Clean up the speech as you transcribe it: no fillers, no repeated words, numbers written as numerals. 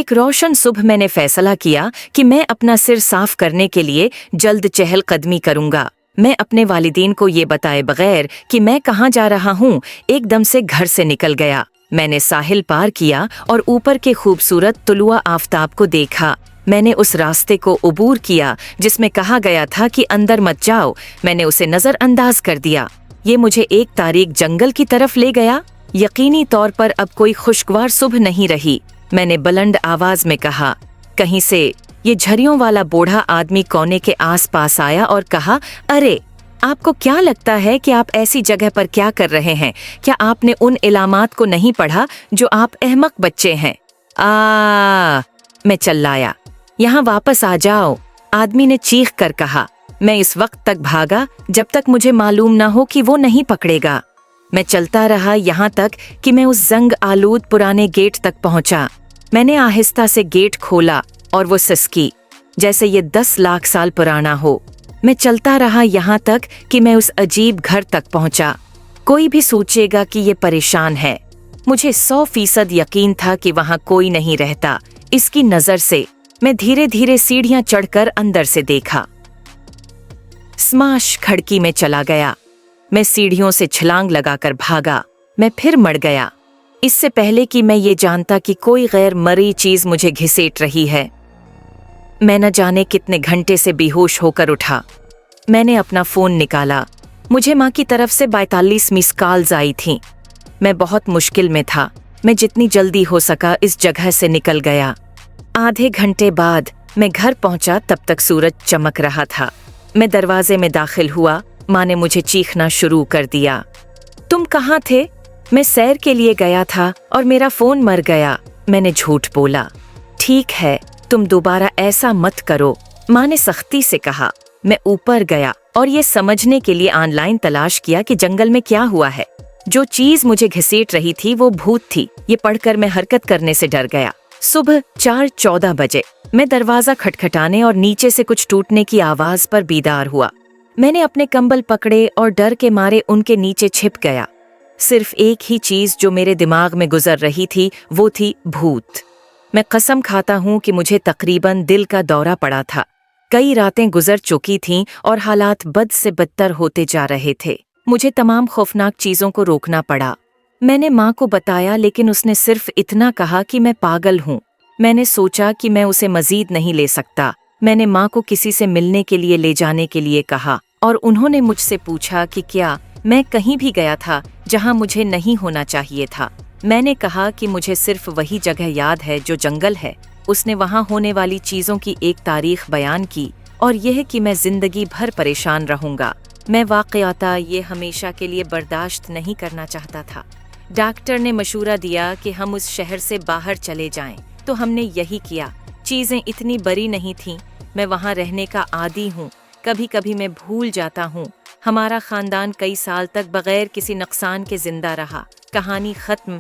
एक रोशन सुबह मैंने फैसला किया कि मैं अपना सिर साफ करने के लिए जल्द चहलकदमी करूंगा। मैं अपने वालिदीन को ये बताए बगैर कि मैं कहाँ जा रहा हूँ एकदम से घर से निकल गया। मैंने साहिल पार किया और ऊपर के खूबसूरत तुलुआ आफताब को देखा। मैंने उस रास्ते को अबूर किया जिसमें कहा गया था कि अंदर मत जाओ। मैंने उसे नजरअंदाज कर दिया। ये मुझे एक तारीक जंगल की तरफ ले गया। यकीनी तौर पर अब कोई खुशगवार सुबह नहीं रही। मैंने बुलंद आवाज में कहा, कहीं से ये झरियों वाला बूढ़ा आदमी कोने के आसपास आया और कहा, अरे आपको क्या लगता है कि आप ऐसी जगह पर क्या कर रहे हैं? क्या आपने उन इलामात को नहीं पढ़ा जो आप अहमक बच्चे हैं? मैं चिल्लाया, यहाँ वापस आ जाओ। आदमी ने चीख कर कहा। मैं इस वक्त तक भागा जब तक मुझे मालूम न हो कि वो नहीं पकड़ेगा। मैं चलता रहा यहाँ तक कि मैं उस जंग आलूद पुराने गेट तक पहुंचा। मैंने आहिस्ता से गेट खोला और वो सिसकी जैसे ये 10 लाख साल पुराना हो। मैं चलता रहा यहाँ तक कि मैं उस अजीब घर तक पहुंचा। कोई भी सोचेगा कि ये परेशान है। मुझे 100% यकीन था कि वहाँ कोई नहीं रहता। इसकी नजर से मैं धीरे धीरे सीढ़ियां चढ़कर अंदर से देखा। स्माश खिड़की में चला गया। मैं सीढ़ियों से छलांग लगाकर भागा। मैं फिर मर गया इससे पहले कि मैं ये जानता कि कोई गैर मरी चीज मुझे घिसेट रही है। मैं न जाने कितने घंटे से बेहोश होकर उठा। मैंने अपना फोन निकाला। मुझे माँ की तरफ से 42 मिस कॉल्स आई थीं। मैं बहुत मुश्किल में था। मैं जितनी जल्दी हो सका इस जगह से निकल गया। आधे घंटे बाद मैं घर पहुंचा। तब तक सूरज चमक रहा था। मैं दरवाजे में दाखिल हुआ। माँ ने मुझे चीखना शुरू कर दिया, तुम कहाँ थे? मैं सैर के लिए गया था और मेरा फोन मर गया। मैंने झूठ बोला। ठीक है, तुम दोबारा ऐसा मत करो, माँ ने सख्ती से कहा। मैं ऊपर गया और ये समझने के लिए ऑनलाइन तलाश किया कि जंगल में क्या हुआ है। जो चीज मुझे घसीट रही थी वो भूत थी। ये पढ़कर मैं हरकत करने से डर गया। सुबह 4:14 बजे मैं दरवाजा खटखटाने और नीचे से कुछ टूटने की आवाज पर बीदार हुआ। मैंने अपने कंबल पकड़े और डर के मारे उनके नीचे छिप गया। सिर्फ एक ही चीज जो मेरे दिमाग में गुजर रही थी वो थी भूत। मैं कसम खाता हूँ कि मुझे तकरीबन दिल का दौरा पड़ा था। कई रातें गुजर चुकी थीं और हालात बद से बदतर होते जा रहे थे। मुझे तमाम खौफनाक चीजों को रोकना पड़ा। मैंने माँ को बताया लेकिन उसने सिर्फ इतना कहा कि मैं पागल हूँ। मैंने सोचा कि मैं उसे मजीद नहीं ले सकता। मैंने माँ को किसी से मिलने के लिए ले जाने के लिए कहा और उन्होंने मुझसे पूछा कि क्या मैं कहीं भी गया था जहाँ मुझे नहीं होना चाहिए था। मैंने कहा कि मुझे सिर्फ वही जगह याद है जो जंगल है। उसने वहाँ होने वाली चीज़ों की एक तारीख बयान की और यह कि मैं जिंदगी भर परेशान रहूँगा। मैं वाक़याता ये हमेशा के लिए बर्दाश्त नहीं करना चाहता था। डॉक्टर ने मशूरा दिया कि हम उस शहर से बाहर चले जाएं, तो हमने यही किया। चीज़ें इतनी बड़ी नहीं थीं। मैं वहाँ रहने का आदी हूँ। कभी कभी मैं भूल जाता हूँ। हमारा ख़ानदान कई साल तक बग़ैर किसी नुकसान के जिंदा रहा। कहानी ख़त्म।